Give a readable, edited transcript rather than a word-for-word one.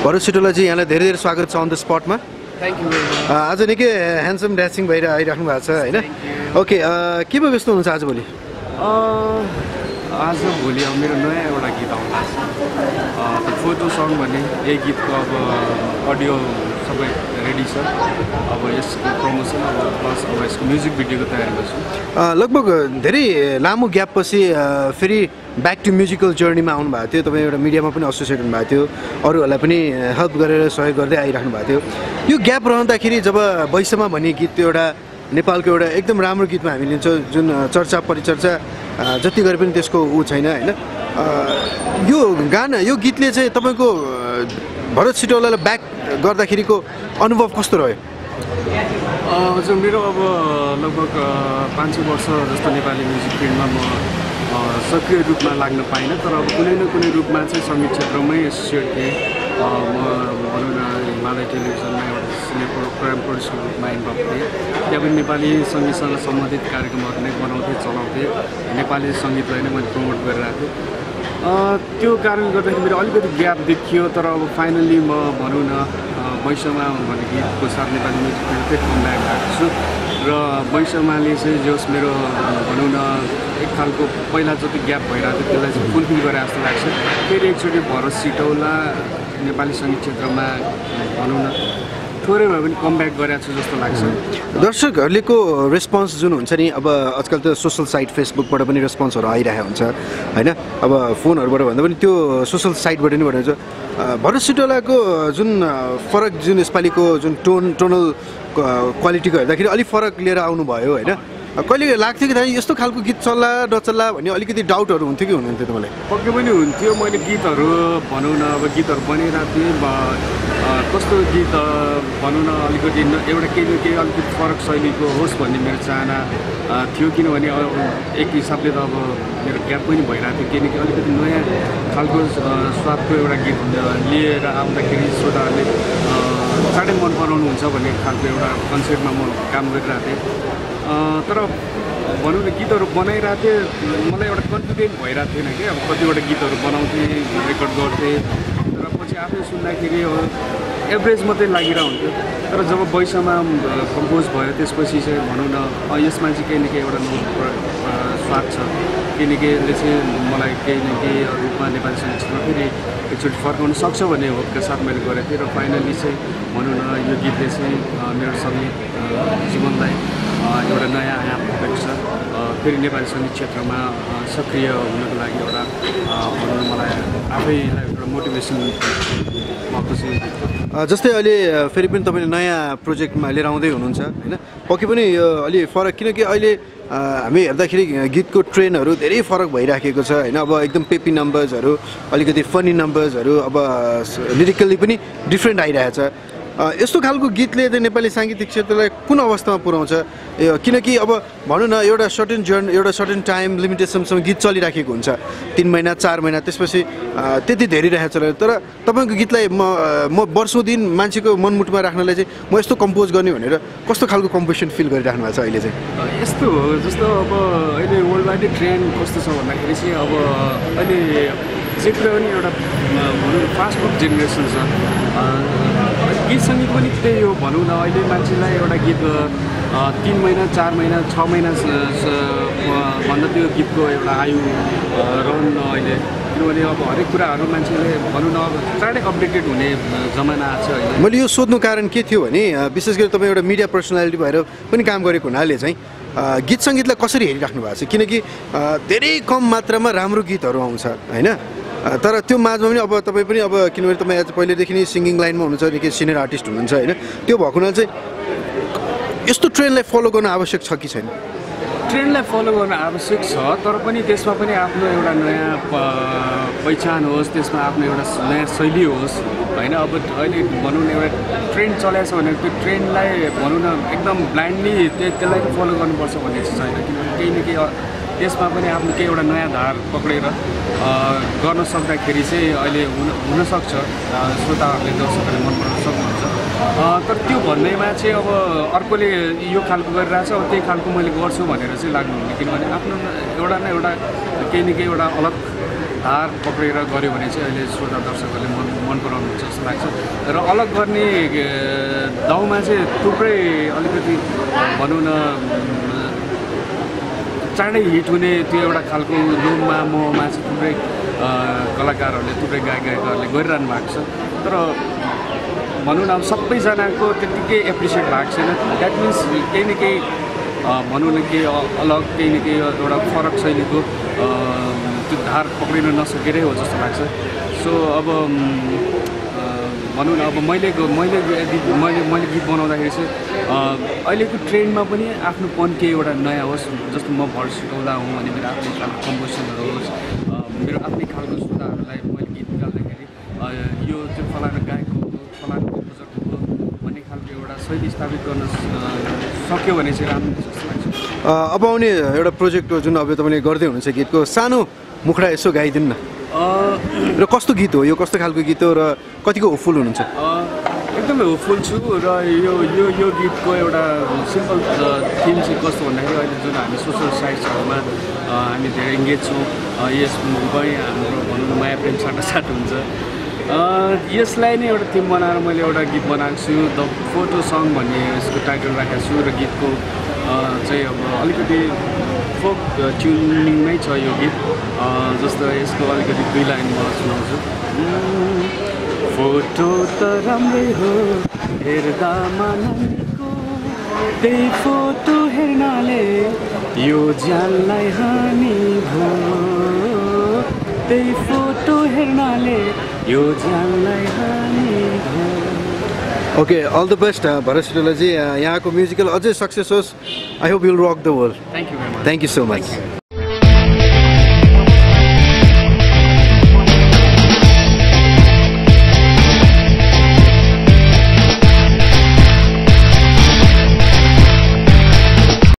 भरत सिटोला जी यहाँलाई धेरै धेरै स्वागत छ अन द स्पटमा। Thank you very much. आज निकै ह्यान्डसम ड्यासिङ भएर आइराख्नु भएको छ होइन? ओके, केमा व्यस्त हुनुहुन्छ आजभोलि? आज भोलि अब मेरो नयाँ एउटा गीत आउँदैछ, फोटो सङ भन्ने। यही गीतको अब अडियो सबै रेडी छ। अब यसको प्रमोसन अब प्लस अब यसको म्युजिक भिडियोको तयारी गर्छु। लगभग धेरै लामो ग्यापपछि फेरि ब्याक टु म्युजिकल जर्नीमा आउनुभएको थियो। तपाईँ एउटा मिडियामा पनि एसोसिएट हुनुभएको थियो, अरूहरूलाई पनि हेल्प गरेर सहयोग गर्दै आइराख्नु भएको थियो। यो ग्याप रहँदाखेरि जब वैसमा भन्ने गीत त्यो एउटा नेपालको एउटा एकदम राम्रो गीतमा हामी लिन्छौँ, जुन चर्चा परिचर्चा जति गरे पनि त्यसको छैन होइन? यो गाना यो गीतले चाहिँ तपाईँको भरत सिटौलालाई ब्याक गर्दाखेरिको अनुभव कस्तो रह्यो? हजुर, मेरो अब लगभग 500 वर्ष जस्तो नेपाली म्युजिक फिल्डमा म सक्रिय रूपमा लाग्न पाइनँ, तर अब कुनै न कुनै रूपमा चाहिँ सङ्गीत क्षेत्रमै एसोसिएट थिएँ। म भनौँ न हिमालय टेलिभिजनमा एउटा सिनियर प्रोग्राम प्रड्युसरको रूपमा इन्भल्भ थिएँ। त्यहाँ पनि नेपाली सङ्गीतसँग सम्बन्धित कार्यक्रमहरू नै बनाउँथेँ, चलाउँथेँ। नेपाली सङ्गीतलाई नै मैले प्रमोट गरिरहेको थिएँ। त्यो कारणले गर्दाखेरि मेरो अलिकति ग्याप देखियो, तर अब फाइनल्ली म भनौँ न वैसमा भन्ने गीतको साथ नेपाली म्युजिक फिल्ड फेरि कमब्याक भएको छु। र वैसमाले चाहिँ जस मेरो भनौँ न एक खालको पहिला जति ग्याप भइरहेको थियो त्यसलाई चाहिँ फुलफिल गरे जस्तो लाग्छ। फेरि एकचोटि भरत सिटौला नेपाली सङ्गीत क्षेत्रमा भनौँ न थोरै भए पनि कमब्याक गरेको छु जस्तो लाग्छ। दर्शकहरूको रेस्पोन्स जुन हुन्छ नि, अब आजकल त सोसल साइट फेसबुकबाट पनि रेस्पोन्सहरू आइरहेको हुन्छ होइन? अब फोनहरूबाट भन्दा पनि त्यो सोसल साइटबाट नै भनिन्छ। भरत सिटौलाको जुन फरक, जुन यसपालिको जुन टोनल क्वालिटीको हेर्दाखेरि अलिक फरक लिएर आउनुभयो होइन? कहिले लाग्थ्यो कि यस्तो खालको गीत चल्ला नचल्ला भन्ने अलिकति डाउटहरू हुन्थ्यो कि हुनुहुन्थ्यो तपाईँलाई? पक्कै पनि हुन्थ्यो। मैले गीतहरू भनौँ न अब गीतहरू बनाइरहेको थिएँ, कस्तो गीत भनौँ न अलिकति एउटा केही न केही अलिकति फरक शैलीको होस् भन्ने मेरो चाहना थियो। किनभने एक हिसाबले त अब मेरो ग्याप पनि भइरहेको थियो, केही न केही अलिकति नयाँ खालको स्वादको एउटा गीत लिएर आउँदाखेरि श्रोताहरूले चाँडै मन पराउनुहुन्छ भन्ने खालको एउटा कन्सेप्टमा म काम गरिरहेको थिएँ। तर भनौँ न गीतहरू बनाइरहेको थिएँ, मलाई एउटा कन्फिडेन्ट भइरहेको थिएन कि अब कतिवटा गीतहरू बनाउँथेँ, रेकर्ड गर्थेँ, तर पछि आफै सुन्दाखेरि एभरेज मात्रै लागिरहेको हुन्थ्यो। तर जब वैसमा कम्पोज भयो त्यसपछि चाहिँ भनौँ न यसमा चाहिँ केही न केही एउटा स्वाद छ, केही न केहीले चाहिँ मलाई केही न केही रूपमा नेपाली सङ्गीतमा फेरि एकचोटि फर्काउन सक्छ भन्ने होपका साथ मैले गरेको थिएँ। र फाइनली चाहिँ भनौँ न यो गीतले चाहिँ मेरो सङ्गीत जीवनलाई एउटा नयाँ आयाम दिएको छ। फेरि नेपाली सङ्गीत क्षेत्रमा सक्रिय हुनको लागि एउटा भनौँ न मलाई आफैलाई एउटा मोटिभेसन भएको छ। जस्तै अहिले फेरि पनि तपाईँले नयाँ प्रोजेक्टमा लिएर आउँदै हुनुहुन्छ होइन? पक्कै पनि यो अलि फरक, किनकि अहिले हामी हेर्दाखेरि गीतको ट्रेन्डहरू धेरै फरक भइराखेको छ होइन? अब एकदम पेपी नम्बर्सहरू, अलिकति फनी नम्बर्सहरू, अब लिरिकल्ली पनि डिफ्रेन्ट आइरहेछ। यस्तो खालको गीतले चाहिँ नेपाली साङ्गीतिक क्षेत्रलाई कुन अवस्थामा पुर्याउँछ? किनकि अब भनौँ न एउटा सर्टेन टाइम लिमिटेसनसम्म गीत चलिराखेको हुन्छ, 3 महिना 4 महिना, त्यसपछि त्यति धेरै रहेछ। तर तपाईँको गीतलाई म वर्षौँ दिन मान्छेको मनमुटमा राख्नलाई चाहिँ म यस्तो कम्पोज गर्ने भनेर कस्तो खालको कम्पोजिसन फिल गरिराख्नु भएको छ अहिले चाहिँ? यस्तो हो जस्तो अब अहिले वर्ल्ड वाइड ट्रेन्ड कस्तो छ भन्दाखेरि चाहिँ अब अहिले क्षेत्र पनि एउटा भनौँ फास्ट फुड जेनेरेसन छ। गीत सङ्गीत पनि त्यही हो भनौँ न। अहिले मान्छेलाई एउटा गीत 3 महिना 4 महिना 6 महिना भन्दा त्यो गीतको एउटा आयु रहन्न अहिले, किनभने अब हरेक कुराहरू मान्छेले भनौँ न अब चाँडै अपडेटेड हुने जमाना छ अहिले। मैले यो सोध्नु कारण के थियो भने विशेष गरी तपाईँ एउटा मिडिया पर्सनालिटी भएर पनि काम गरेको हुनाले चाहिँ गीत सङ्गीतलाई कसरी हेरिराख्नु भएको छ? किनकि धेरै कम मात्रामा राम्रो गीतहरू आउँछ होइन? तर त्यो माझमा पनि अब तपाईँ पनि अब किनभने तपाईँ आज पहिलेदेखि नै सिङ्गिङ लाइनमा हुनुहुन्छ, निकै सिनियर आर्टिस्ट हुनुहुन्छ होइन? त्यो भएको हुनाले चाहिँ यस्तो ट्रेन्डलाई फलो गर्न आवश्यक छ कि छैन? ट्रेन्डलाई फलो गर्न आवश्यक छ, तर पनि त्यसमा पनि आफ्नो एउटा नयाँ पहिचान होस्, त्यसमा आफ्नो एउटा नयाँ शैली होस् होइन? अब अहिले भनौँ न एउटा ट्रेन्ड चलाएको छ भने त्यो ट्रेन्डलाई भनौँ न एकदम ब्लाइन्डली त्यसलाई फलो गर्नुपर्छ भन्ने चाहिँ छैन। किनभने केही न केही त्यसमा पनि आफ्नो केही एउटा नयाँ धार पक्रेर गर्न सक्दाखेरि चाहिँ अहिले हुनसक्छ श्रोताहरूले, दर्शकहरूले मन पराउन सक्नुहुन्छ। तर त्यो भन्दैमा चाहिँ अब अर्कोले यो खालको गरिरहेछ, अब त्यही खालको मैले गर्छु भनेर चाहिँ लाग्नुहुन्न। किनभने आफ्नो एउटा न एउटा केही न केही एउटा अलग धार पक्रेर गऱ्यो भने चाहिँ अहिले श्रोता दर्शकहरूले मन पराउनुहुन्छ जस्तो लाग्छ र अलग गर्ने दाउमा चाहिँ थुप्रै अलिकति भनौँ न चाँडै हिट हुने त्यो एउटा खालको लोभमा मोहमा चाहिँ थुप्रै कलाकारहरूले थुप्रै गायकहरूले गरिरहनु भएको छ तर भनौँ न अब सबैजनाको त्यत्तिकै एप्रिसिएट भएको छैन द्याट मिन्स केही न केही भनौँ न केही अलग केही न केही एउटा फरक शैलीको त्यो धार पक्रिन नसकेरै हो जस्तो लाग्छ सो अब भनौँ न अब मैले गीत बनाउँदाखेरि चाहिँ अहिलेको ट्रेन्डमा पनि आफ्नो पन केही एउटा नयाँ होस् जस्तो म भर सिकाउँदा हुँ अनि मेरो आफ्नै खालको कम्पोजिसनहरू होस् मेरो आफ्नै खालको श्रोताहरूलाई मैले गीत निकाल्दाखेरि यो चाहिँ फलाना गायकको हो फलाना कम्पोजरको हो भन्ने खालको एउटा शैली स्थापित गर्न सक्यो भने चाहिँ राम्रो जस्तो लाग्छ अब आउने एउटा प्रोजेक्ट हो जुन अब तपाईँले गर्दै हुनुहुन्छ गीतको सानो मुखडा यसो गाइदिनु न र कस्तो गीत हो यो कस्तो खालको गीत हो र कतिको होपफुल हुनुहुन्छ एकदमै होपफुल छु र यो गीतको एउटा सिम्पल थिम चाहिँ कस्तो भन्दाखेरि अहिले जुन हामी सोसल साइट्सहरूमा हामी धेरै इङ्गेज छौँ यसमै हाम्रो भनौँ न माया प्रेम साटासाट हुन्छ यसलाई नै एउटा थिम बनाएर मैले एउटा गीत बनाएको छु द फोटो सङ भन्ने यसको टाइटल राखेको छु र गीतको चाहिँ अब अलिकति फोक ट्युनिङमै छ यो गीत जस्तो यसको अलिकति 2 लाइन म सुनाउँछु फोटो त राम्रै हो हेर्दा मानिको त्यही फोटो हेर्नाले यो ज्यानलाई हानि भयो त्यही फोटो हेर्नाले यो ज्यानलाई हानि भयो okay all the best Bharat Shrilaji यहाँको म्युजिकल अझै सक्सेस होस् I hope you'll rock the world thank you thank you so much